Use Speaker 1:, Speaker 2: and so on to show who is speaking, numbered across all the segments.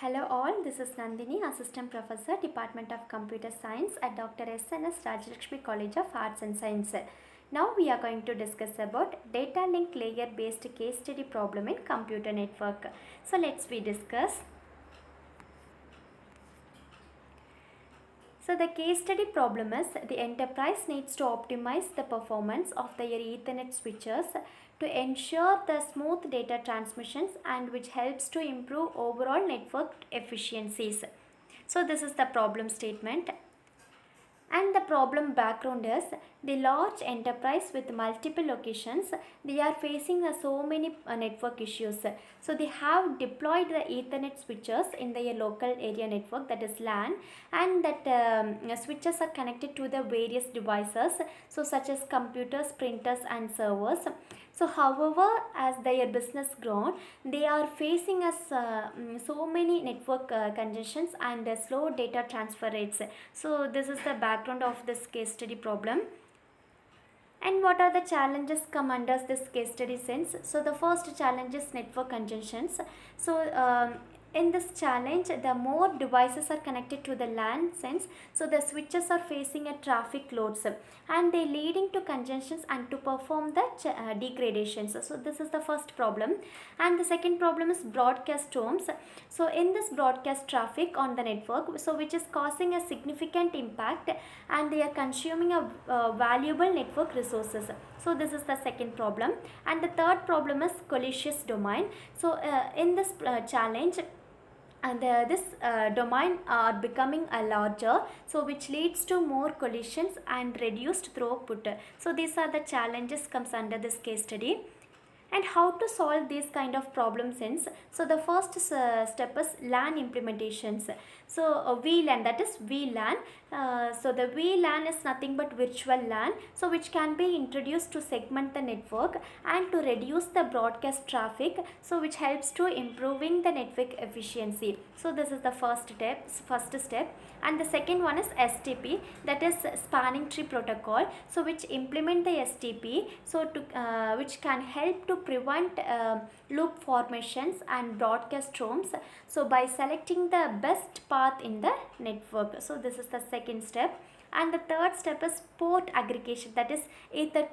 Speaker 1: Hello all, this is Nandini, Assistant Professor, Department of Computer Science at Dr. S.N.S. Rajalakshmi College of Arts and Science. Now we are going to discuss about data link layer based case study problem in computer network. So let's discuss. So the case study problem is the enterprise needs to optimize the performance of their Ethernet switches to ensure the smooth data transmissions and which helps to improve overall network efficiencies. So this is the problem statement. And the problem background is the large enterprise with multiple locations, they are facing so many network issues. So they have deployed the Ethernet switches in their local area network, that is LAN, and that switches are connected to the various devices, so such as computers, printers and servers. So however, as their business grown, they are facing so many network congestions and slow data transfer rates. So this is the background of this case study problem. And what are the challenges come under this case study sense? So the first challenge is network congestions. So in this challenge, the more devices are connected to the LAN sense, so the switches are facing a traffic loads and they leading to congestions and to perform the degradations. So this is the first problem. And the second problem is broadcast storms. So in this broadcast traffic on the network, so which is causing a significant impact and they are consuming a valuable network resources. So this is the second problem. And the third problem is collisions domain. So in this challenge, and this domain are becoming a larger, so which leads to more collisions and reduced throughput. So these are the challenges comes under this case study. And how to solve these kind of problems since, so the first step is LAN implementations. So VLAN, that is VLAN. So the VLAN is nothing but virtual LAN, so which can be introduced to segment the network and to reduce the broadcast traffic, so which helps to improving the network efficiency. So this is the first step. And the second one is STP, that is spanning tree protocol, so which implement the STP, so to which can help to prevent loop formations and broadcast storms, so by selecting the best path in the network. So this is the second step. And the third step is port aggregation, that is ether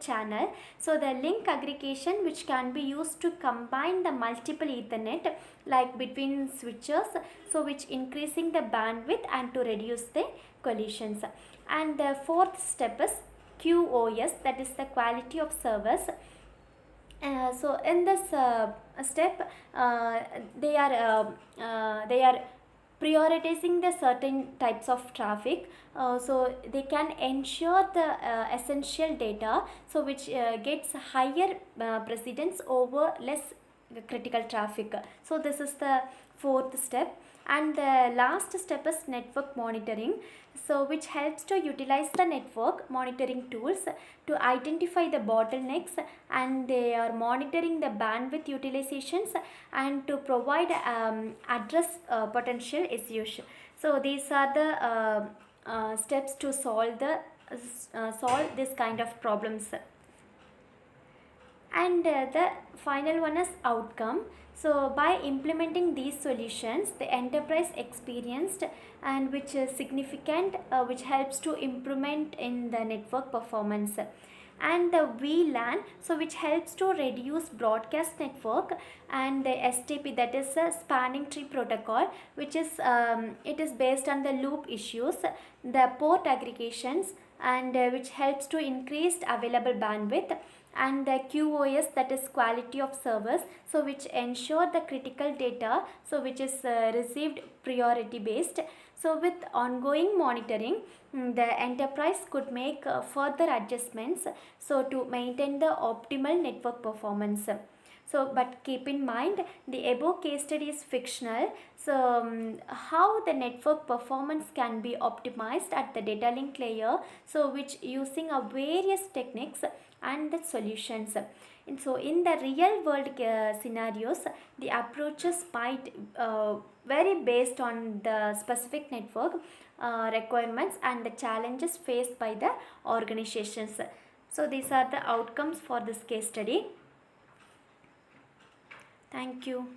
Speaker 1: channel. So the link aggregation which can be used to combine the multiple Ethernet like between switches, so which increasing the bandwidth and to reduce the collisions. And the fourth step is QoS, that is the quality of service. So in this step, they are prioritizing the certain types of traffic, so they can ensure the essential data, so which gets higher precedence over less critical traffic. So this is the fourth step. And the last step is network monitoring, so which helps to utilize the network monitoring tools to identify the bottlenecks, and they are monitoring the bandwidth utilizations and to provide address potential issues. So these are the steps to solve this kind of problems. And the final one is outcome. So by implementing these solutions, the enterprise experienced and which is significant, which helps to improvement in the network performance. And the VLAN, so which helps to reduce broadcast network, and the STP, that is a spanning tree protocol, which is it is based on the loop issues, the port aggregations, and which helps to increase available bandwidth, and the QoS, that is quality of service, so which ensure the critical data, so which is received priority based. So with ongoing monitoring, the enterprise could make further adjustments, so to maintain the optimal network performance. So but keep in mind, the above case study is fictional. So how the network performance can be optimized at the data link layer, so which using a various techniques and the solutions. And so in the real world scenarios, the approaches might vary based on the specific network requirements and the challenges faced by the organizations. So these are the outcomes for this case study. Thank you.